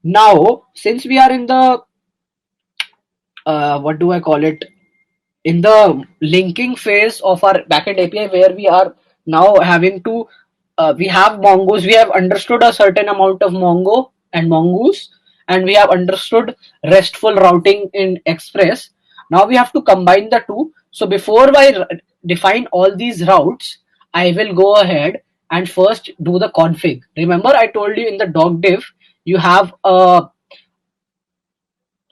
Now, since we are in the what do I call it, in the linking phase of our backend API, where we are now having to we have Mongoose, we have understood a certain amount of Mongo and Mongoose, and we have understood RESTful routing in Express. Now we have to combine the two. So before I define all these routes, I will go ahead and first do the config. Remember, I told you in the doc div you have a,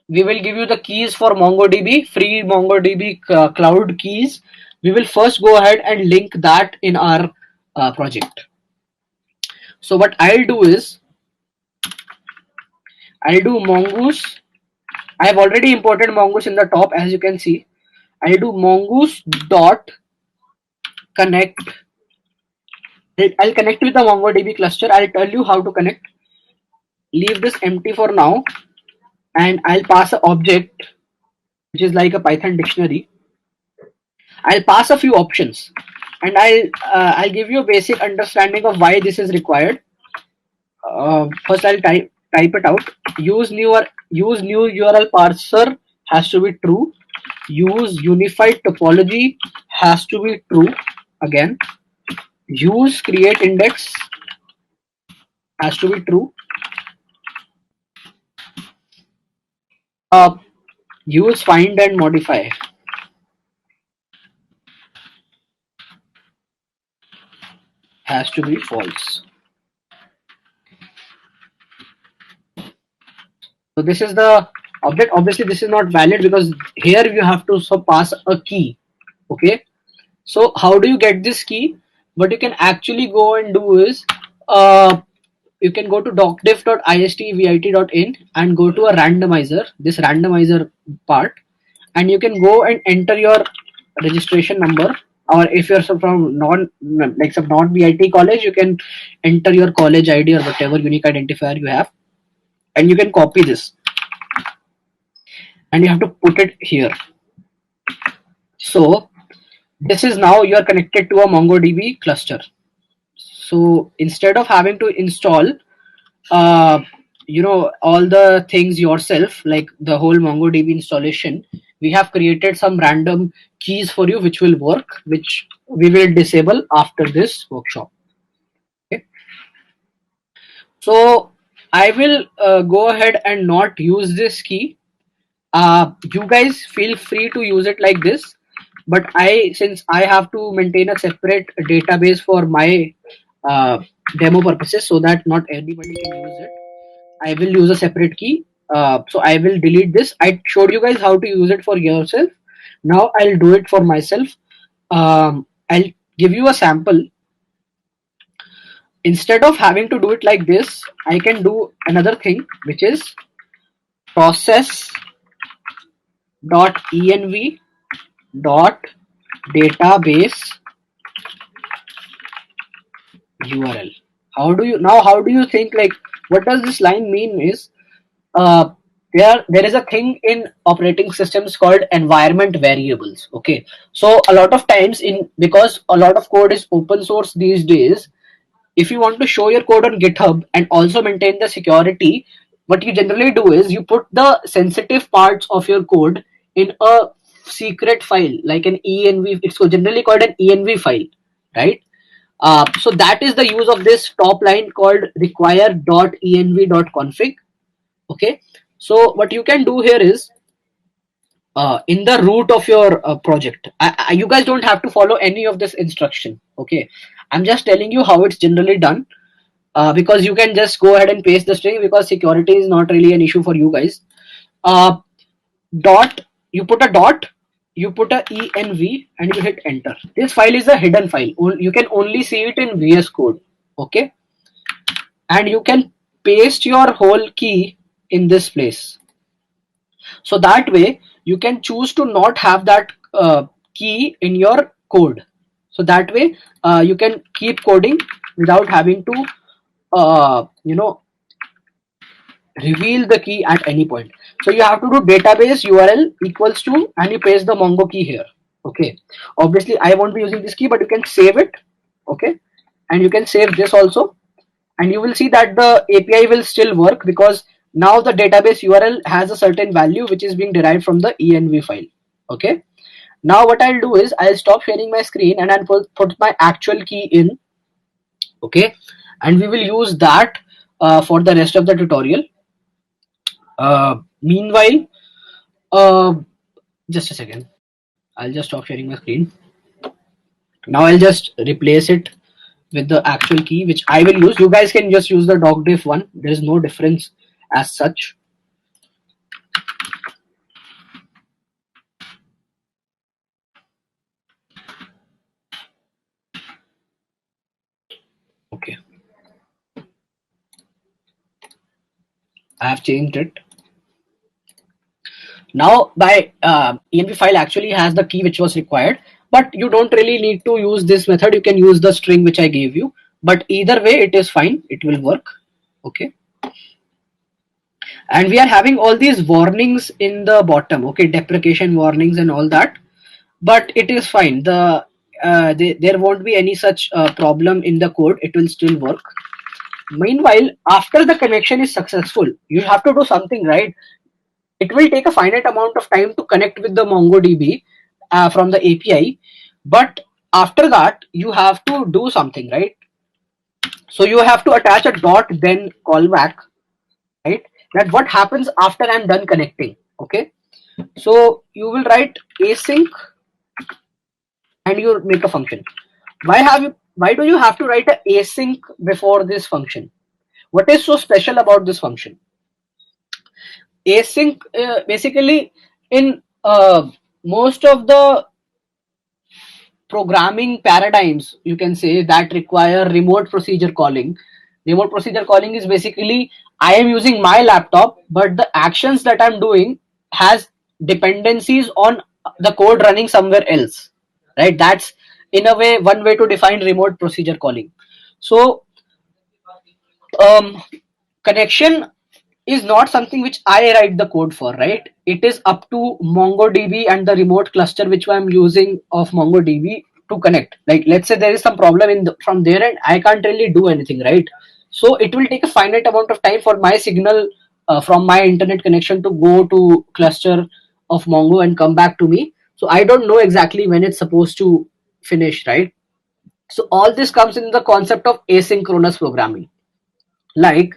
we will give you the keys for MongoDB, free MongoDB cloud keys. We will first go ahead and link that in our project. So what I'll do is, I'll do Mongoose. I have already imported Mongoose in the top, as you can see. I'll do Mongoose dot connect. I'll connect with the MongoDB cluster. I'll tell you how to connect. Leave this empty for now, and I'll pass an object which is like a Python dictionary. I'll pass a few options, and I'll give you a basic understanding of why this is required. First, I'll type it out. Use new URL parser has to be true. Use unified topology has to be true. Again, use create index has to be true. Use find and modify has to be false. So this is the object. Obviously, this is not valid because here you have to pass a key. Okay. So how do you get this key? What you can actually go and do is, you can go to docdiff.istvit.in and go to a randomizer, this randomizer part, and you can go and enter your registration number. Or if you're from some non-VIT college, you can enter your college ID or whatever unique identifier you have, and you can copy this, and you have to put it here. So this is now you are connected to a MongoDB cluster. So instead of having to install all the things yourself, like the whole MongoDB installation, we have created some random keys for you which will work, which we will disable after this workshop. Okay. So I will go ahead and not use this key. You guys feel free to use it like this, but since I have to maintain a separate database for my demo purposes, so that not anybody can use it, I will use a separate key. So I will delete this. I showed you guys how to use it for yourself. Now I'll do it for myself. I'll give you a sample. Instead of having to do it like this, I can do another thing, which is process.env dot database URL. How do you think, like, what does this line mean is, there is a thing in operating systems called environment variables. Okay, so a lot of times, because a lot of code is open source these days, if you want to show your code on GitHub and also maintain the security, what you generally do is you put the sensitive parts of your code in a secret file, like an env. It's generally called an env file, right? So that is the use of this top line called require.env.config. Okay, so what you can do here is, in the root of your project, you guys don't have to follow any of this instruction. Okay, I'm just telling you how it's generally done, because you can just go ahead and paste the string, because security is not really an issue for you guys. Dot, you put a dot, you put a env, and you hit enter. This file is a hidden file. You can only see it in VS Code. Okay, and you can paste your whole key in this place. So that way you can choose to not have that key in your code. So that way you can keep coding without having to reveal the key at any point. So you have to do database URL equals to, and you paste the Mongo key here. Okay, obviously I won't be using this key, but you can save it. Okay, and you can save this also, and you will see that the API will still work, because Now the database URL has a certain value which is being derived from the env file. Okay. Now what I'll do is I'll stop sharing my screen and I'll put my actual key in. Okay. And we will use that for the rest of the tutorial. Meanwhile, just a second. I'll just stop sharing my screen. Now I'll just replace it with the actual key which I will use. You guys can just use the docdiff one. There is no difference as such. Okay. I have changed it. Now my env file actually has the key which was required, but you don't really need to use this method. You can use the string which I gave you, but either way it is fine. It will work. Okay. And we are having all these warnings in the bottom. Okay. Deprecation warnings and all that, but it is fine. There won't be any such problem in the code. It will still work. Meanwhile, after the connection is successful, you have to do something, right? It will take a finite amount of time to connect with the MongoDB from the API, but after that you have to do something, right? So you have to attach a dot then callback, right? That what happens after I'm done connecting. Okay, so you will write async and you make a function. Why do you have to write a async before this function? What is so special about this function? Async basically in most of the programming paradigms, you can say, that require remote procedure calling. Remote procedure calling is basically I am using my laptop, but the actions that I'm doing has dependencies on the code running somewhere else, right? That's in a way one way to define remote procedure calling. So connection is not something which I write the code for, right? It is up to MongoDB and the remote cluster which I'm using of MongoDB to connect. Like let's say there is some problem from there and I can't really do anything, right? So it will take a finite amount of time for my signal from my internet connection to go to cluster of Mongo and come back to me. So I don't know exactly when it's supposed to finish, right? So all this comes in the concept of asynchronous programming. Like,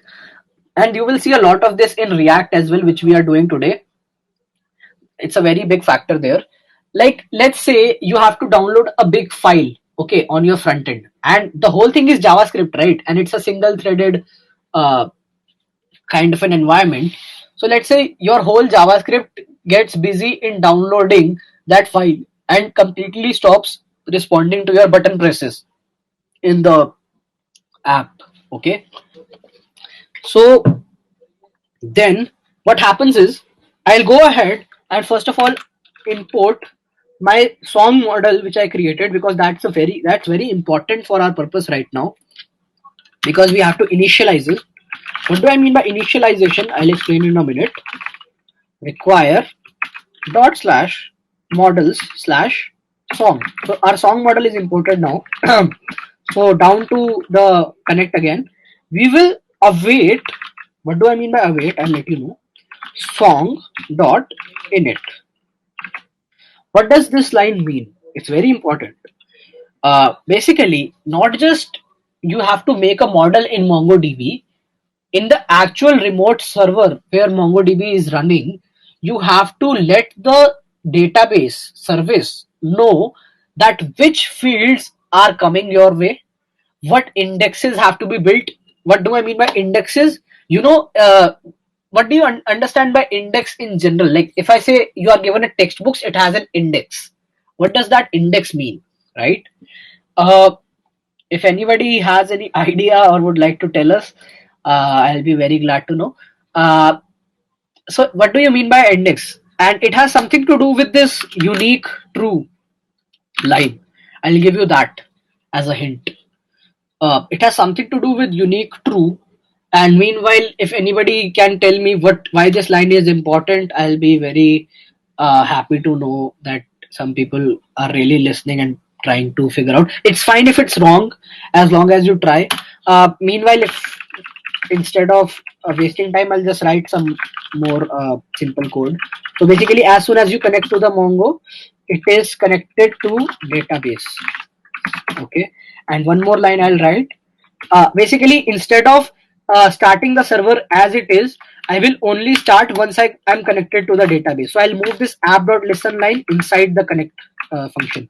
and you will see a lot of this in React as well, which we are doing today. It's a very big factor there. Like let's say you have to download a big file, okay, on your front end, and the whole thing is JavaScript, right? And it's a single threaded kind of an environment. So let's say your whole JavaScript gets busy in downloading that file and completely stops responding to your button presses in the app. Okay, so then what happens is I'll go ahead and first of all import my song model which I created, because that's very important for our purpose right now, because we have to initialize it. What do I mean by initialization? I'll explain in a minute. Require dot slash models slash song. So our song model is imported now. So down to the connect again. We will await. What do I mean by await? I'll let you know. Song dot init. What does this line mean? It's very important. Basically, not just you have to make a model in MongoDB. In the actual remote server where MongoDB is running, you have to let the database service know that which fields are coming your way, what indexes have to be built. What do I mean by indexes? What do you understand by index in general? Like if I say you are given a textbooks, it has an index. What does that index mean, right? uh, if anybody has any idea or would like to tell us, I'll be very glad to know. So what do you mean by index? And it has something to do with this unique true line. I'll give you that as a hint. It has something to do with unique true. And meanwhile, if anybody can tell me why this line is important, I'll be very happy to know that some people are really listening and trying to figure out. It's fine if it's wrong, as long as you try. Meanwhile, if instead of wasting time, I'll just write some more simple code. So basically, as soon as you connect to the Mongo, it is connected to database. Okay, and one more line I'll write. Basically, instead of starting the server as it is, I will only start once I am connected to the database. So I'll move this app.listen line inside the connect function.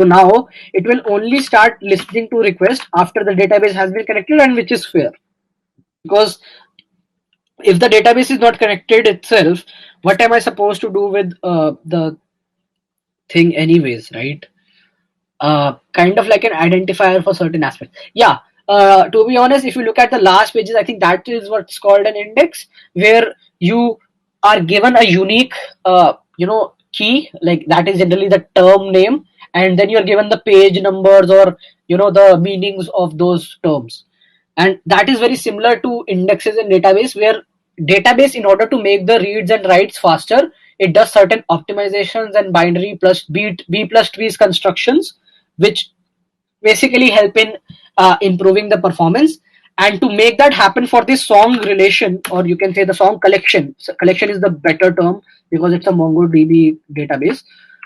So now it will only start listening to request after the database has been connected, and which is fair, because if the database is not connected itself, what am I supposed to do with the thing anyways, right? Kind of like an identifier for certain aspects. Yeah. To be honest, if you look at the last pages, I think that is what's called an index, where you are given a unique, key. Like that is generally the term name, and then you're given the page numbers or the meanings of those terms. And that is very similar to indexes in database, where database, in order to make the reads and writes faster, it does certain optimizations and binary plus b plus trees constructions, which basically help in improving the performance. And to make that happen for the song relation, or you can say the song collection, so collection is the better term because it's a MongoDB database.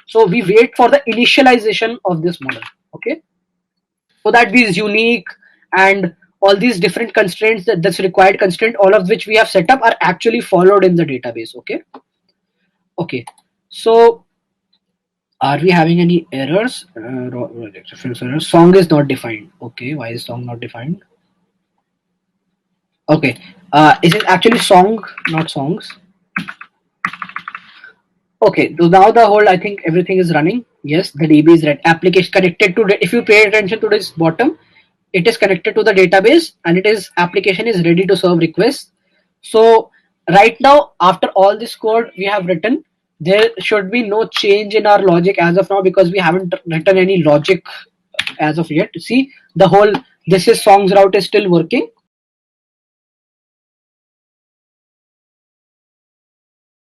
So we wait for the initialization of this model. Okay, so that these unique and all these different constraints, that's required constraint, all of which we have set up, are actually followed in the database. Okay, so are we having any errors? Song is not defined. Okay, why is song not defined? Okay, is it actually song, not songs? Okay, so now the whole, I think everything is running. Yes, the DB is read. Application connected to, if you pay attention to this bottom, it is connected to the database, and it is application is ready to serve requests. So right now, after all this code we have written, there should be no change in our logic as of now, because we haven't written any logic as of yet. See, the whole this is songs route is still working,